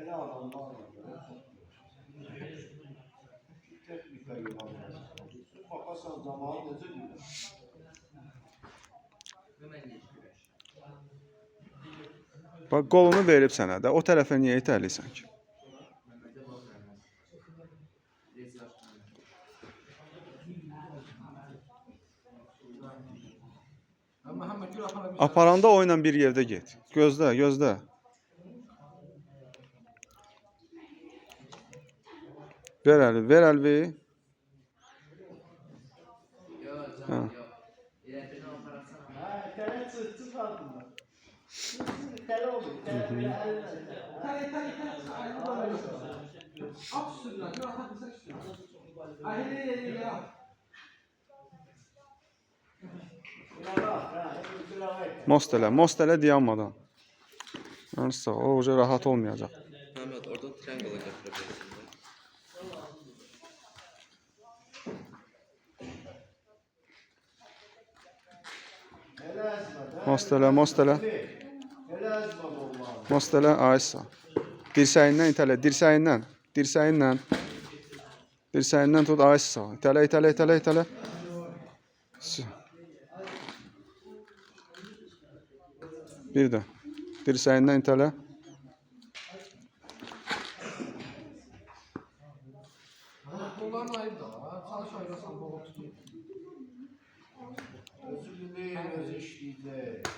Elə adamlar texnika yığılır. Baxarsan zamanı necə gedir? Bak qolunu verib sənə də. O tərəfə niyə itəliysən ki? Aparanda o ilə bir yerdə get. Gözlə, gözlə. Ver əli, ver əlvi. Tələ çıxdı qaldı. Tələ oldu. Most elə dayanmadan. Yarısı o uca rahat olmayacaq. Mehmet oradan triangle getirebilirsin. Most elə. Most elə, aysa. Dirsəyindən itələ, dirsəyindən. Dirsəyindən tut, aysa. İtələ. Bir də. Dirsəyindən itələ. Bunların ayıb da, çalış ayırasan, boğu tutun. Özü bilmeyin, özü işləyəcək.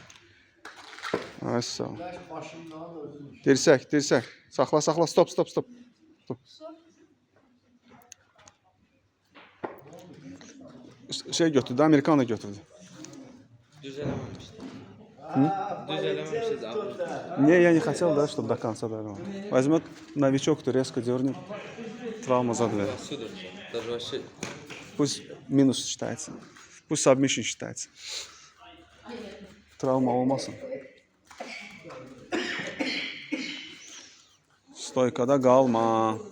Aysa. Başından özü işləyəcək. Dirsək. Saxla. Stop. Şey götürdü, Amerikan da götürdü. Düz eləməmişdi. Düz eləməmişdi abi. Не, я не хотел, да, чтобы до конца довел. Возьмет новичок, то резко дернет. Травма задвинет. Sudur. Даже вообще. Пусть минус считается. Пусть submission считается. Travma olmasın. Stoykada qalma.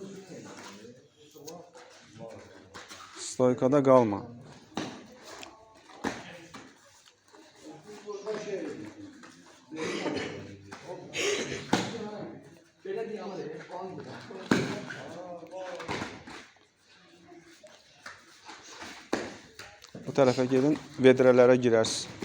Bu tərəfə gedin, vedrələrə girərsiniz.